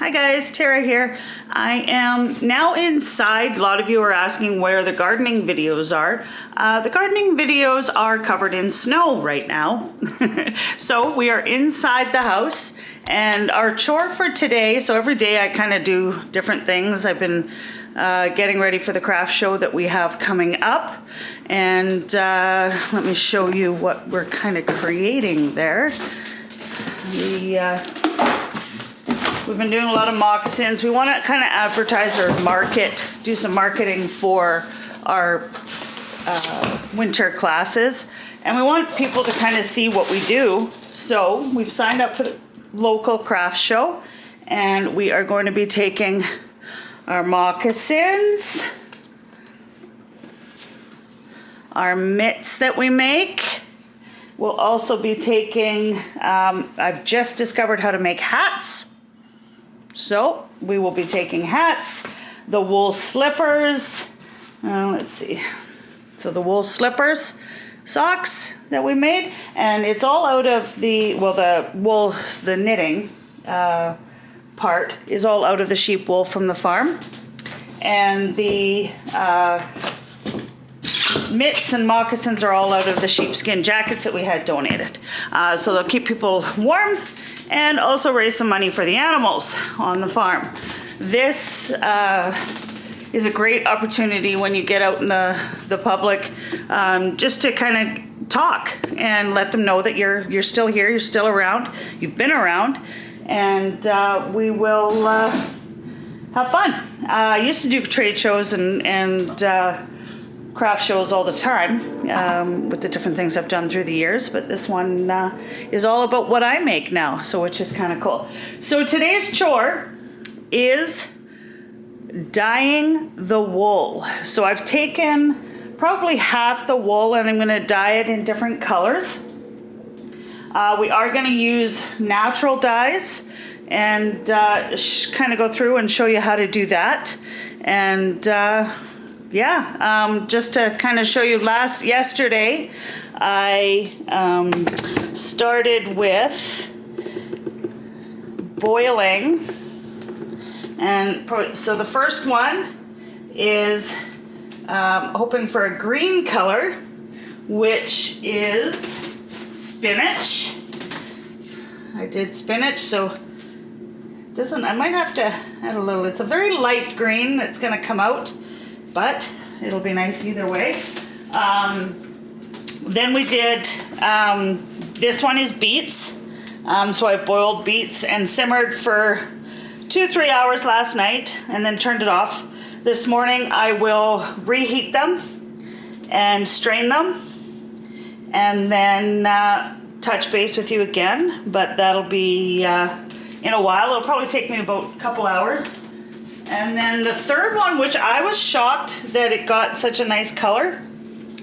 Hi guys, Tara here. I am now inside. A lot of you are asking where the gardening videos are. The gardening videos are covered in snow right now. So we are inside the house, and our chore for today, so every day I kind of do different things. I've been getting ready for the craft show that we have coming up, and let me show you what we're kind of creating there. We've been doing a lot of moccasins. We want to kind of advertise or market, do some marketing for our winter classes. And we want people to kind of see what we do. So we've signed up for the local craft show, and we are going to be taking our moccasins, our mitts that we make. We'll also be taking, I've just discovered how to make hats. So we will be taking hats, the wool slippers, let's see. So the wool slippers, socks that we made, and it's all out of the, well, the wool, the knitting part is all out of the sheep wool from the farm. And the mitts and moccasins are all out of the sheepskin jackets that we had donated. So they'll keep people warm and also raise some money for the animals on the farm. This is a great opportunity when you get out in the public, just to kind of talk and let them know that you're still here, you're still around, you've been around, and we will have fun. I used to do trade shows and craft shows all the time with the different things I've done through the years, but this one is all about what I make now, so which is kind of cool. So today's chore is dyeing the wool. So I've taken probably half the wool and I'm going to dye it in different colors. We are going to use natural dyes and kind of go through and show you how to do that. And just to kind of show you, yesterday I started with boiling, and so the first one is hoping for a green color, which is spinach. I did spinach, so it doesn't, I might have to add a little, it's a very light green that's going to come out, but it'll be nice either way. Then we did, this one is beets. So I boiled beets and simmered for 2-3 hours last night and then turned it off. This morning I will reheat them and strain them and then touch base with you again, but that'll be in a while. It'll probably take me about a couple hours. And then the third one, which I was shocked that it got such a nice color,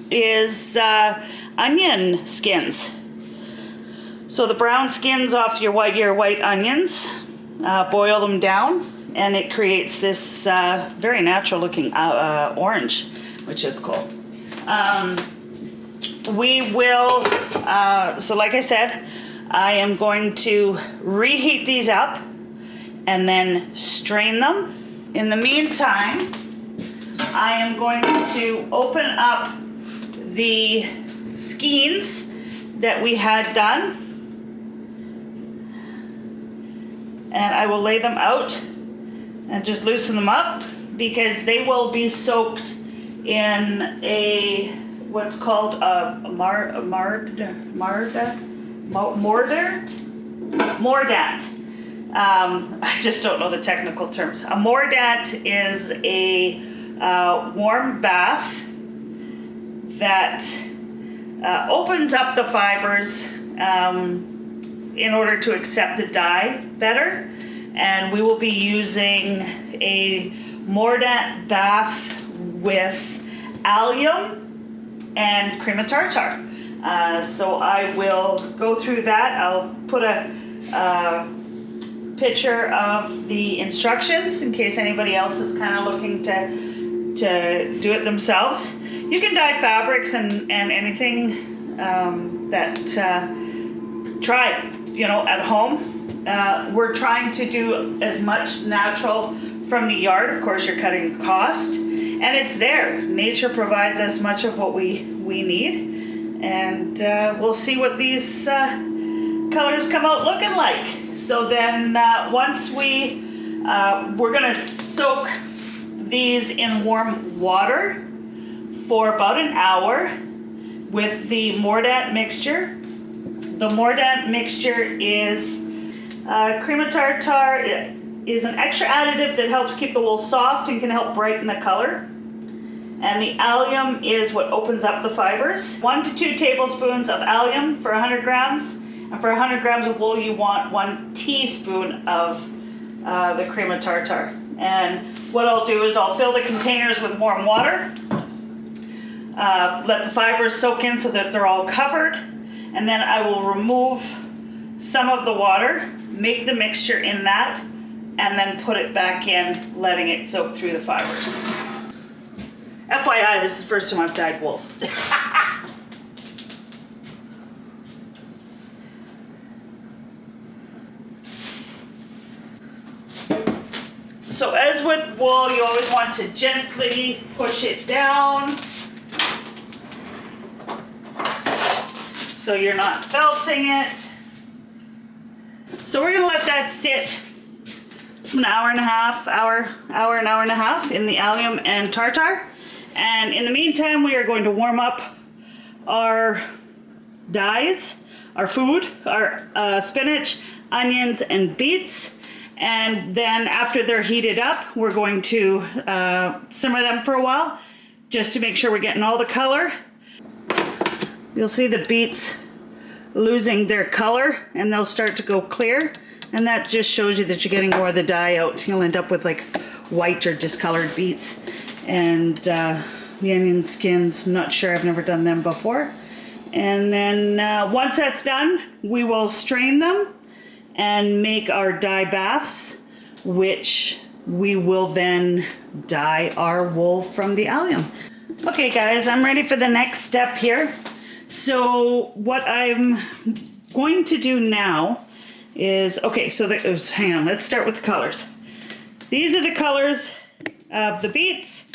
is onion skins. So the brown skins off your white onions, boil them down, and it creates this very natural looking orange, which is cool. We will, so like I said, I am going to reheat these up and then strain them. In the meantime, I am going to open up the skeins that we had done, and I will lay them out and just loosen them up because they will be soaked in a what's called a mordant. I just don't know the technical terms. A mordant is a warm bath that opens up the fibers in order to accept the dye better. And we will be using a mordant bath with allium and cream of tartar. So I will go through that. I'll put a picture of the instructions in case anybody else is kind of looking to do it themselves. You can dye fabrics and anything that try it, at home. we're trying to do as much natural from the yard. Of course, you're cutting cost, and it's there. Nature provides us much of what we need, and we'll see what these colors come out looking like. So then once we're gonna soak these in warm water for about an hour with the mordant mixture. The mordant mixture is cream of tartar. It is an extra additive that helps keep the wool soft and can help brighten the color. And the allium is what opens up the fibers. 1 to 2 tablespoons of allium for 100 grams. And for 100 grams of wool, you want 1 teaspoon of the cream of tartar. And what I'll do is I'll fill the containers with warm water, let the fibers soak in so that they're all covered, and then I will remove some of the water, make the mixture in that, and then put it back in, letting it soak through the fibers. FYI, this is the first time I've dyed wool. So as with wool, you always want to gently push it down so you're not felting it. So we're gonna let that sit an hour and a half in the allium and tartar. And in the meantime, we are going to warm up our dyes, our food, our spinach, onions, and beets. And then after they're heated up, we're going to simmer them for a while just to make sure we're getting all the color. You'll see the beets losing their color and they'll start to go clear. And that just shows you that you're getting more of the dye out. You'll end up with like white or discolored beets. And the onion skins, I'm not sure, I've never done them before. And then once that's done, we will strain them and make our dye baths, which we will then dye our wool from the allium. Okay guys, I'm ready for the next step here. So what I'm going to do now is, okay, so hang on, let's start with the colors. These are the colors of the beets,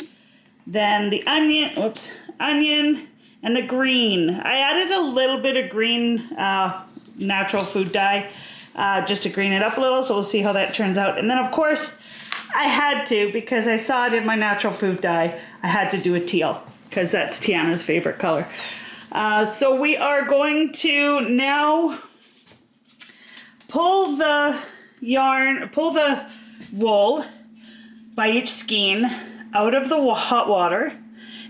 then the onion, and the green. I added a little bit of green natural food dye just to green it up a little, so we'll see how that turns out. And then of course, I had to, because I saw it in my natural food dye, I had to do a teal, because that's Tiana's favorite color. So we are going to now pull the wool by each skein out of the hot water,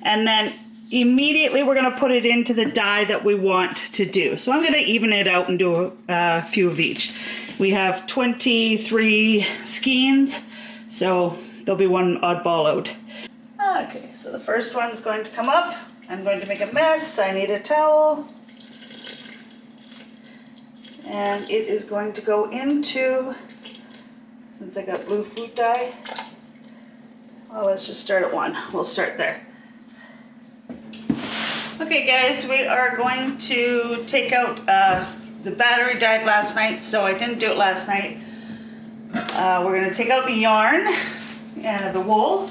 and then immediately we're going to put it into the dye that we want to do. So I'm going to even it out and do a few of each. We have 23 skeins, so there'll be one oddball out. Okay, so the first one's going to come up. I'm going to make a mess. I need a towel. And it is going to go into, since I got blue food dye, well, let's just start at 1. We'll start there. Okay guys, we are going to take out, the battery died last night, so I didn't do it last night. We're going to take out the yarn and the wool,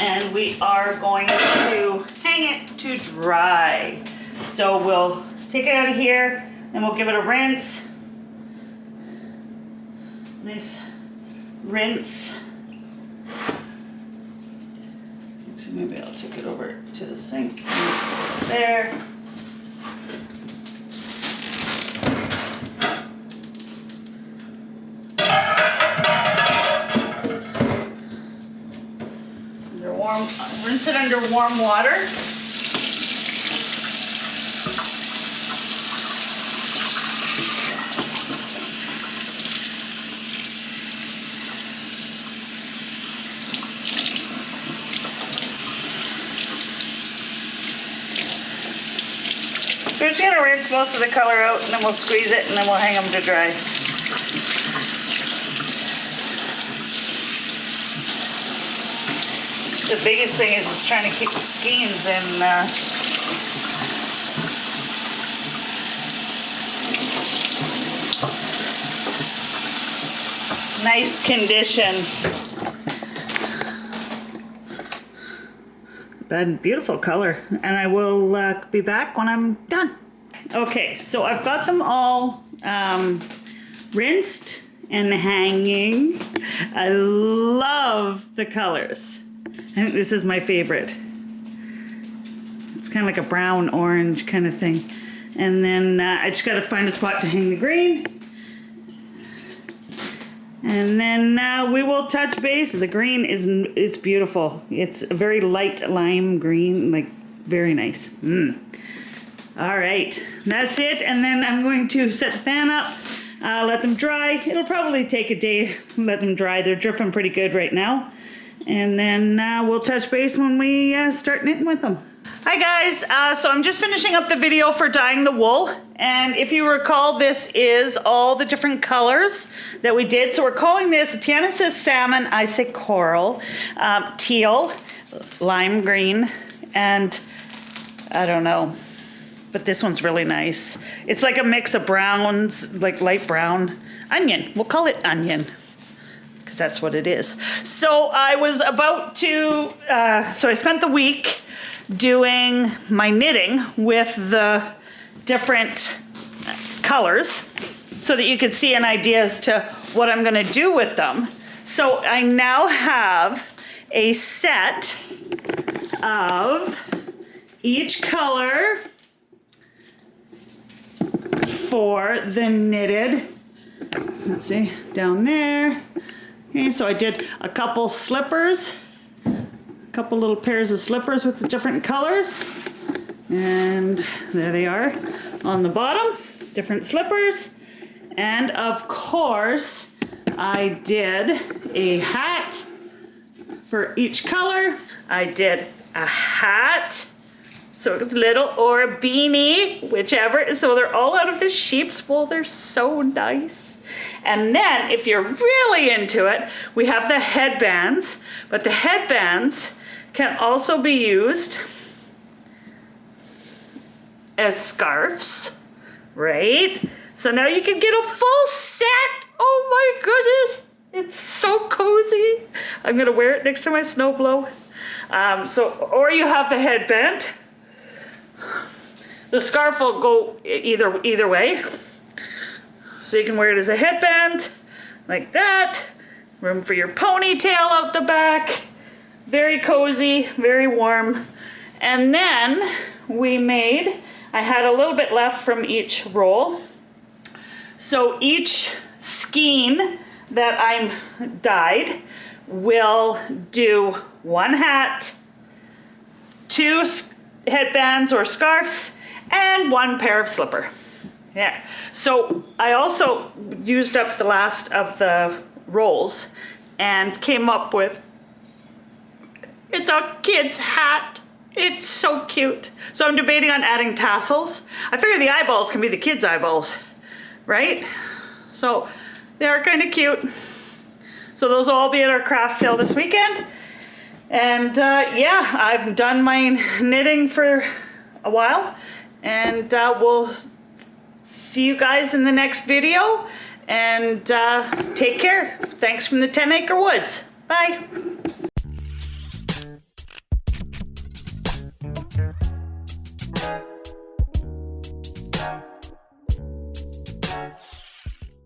and we are going to hang it to dry. So we'll take it out of here, then we'll give it a rinse. Nice rinse. Actually, maybe I'll take it over to the sink. There. Rinse it under warm water. We're just gonna rinse most of the color out, and then we'll squeeze it, and then we'll hang them to dry. The biggest thing is trying to keep the skeins in. nice condition. But beautiful color. And I will be back when I'm done. Okay, so I've got them all rinsed and hanging. I love the colors. I think this is my favorite. It's kind of like a brown orange kind of thing. And then I just gotta find a spot to hang the green. And then we will touch base. The green it's beautiful. It's a very light lime green, like very nice. All right, that's it. And then I'm going to set the fan up, let them dry. It'll probably take a day, let them dry. They're dripping pretty good right now. And then we'll touch base when we start knitting with them. Hi guys, so I'm just finishing up the video for dyeing the wool. And if you recall, this is all the different colors that we did. So we're calling this, Tiana says salmon, I say coral, teal, lime green, and I don't know. But this one's really nice. It's like a mix of browns, like light brown. Onion, we'll call it onion, because that's what it is. So I was about to, so I spent the week doing my knitting with the different colors so that you could see an idea as to what I'm gonna do with them. So I now have a set of each color for the knitted. Let's see, down there. Okay, so I did a couple slippers, a couple little pairs of slippers with the different colors. And there they are on the bottom, different slippers. And of course, I did a hat for each color. I did a hat, so it's little, or a beanie, whichever. So they're all out of the sheep's wool. They're so nice. And then if you're really into it, we have the headbands, but the headbands can also be used as scarves, right? So now you can get a full set. Oh my goodness, it's so cozy. I'm gonna wear it next to my snowblow. Or you have the headband. The scarf will go either way. So you can wear it as a headband, like that. Room for your ponytail out the back. Very cozy, very warm. And then I had a little bit left from each roll. So each skein that I'm dyed will do one hat, two headbands or scarves, and one pair of slipper. Yeah. So I also used up the last of the rolls and came up with, it's a kid's hat. It's so cute. So I'm debating on adding tassels. I figure the eyeballs can be the kids' eyeballs, right? So they are kind of cute. So those will all be at our craft sale this weekend. And yeah, I've done my knitting for a while, and we'll see you guys in the next video, and take care. Thanks from the 10 Acre Woods. Bye.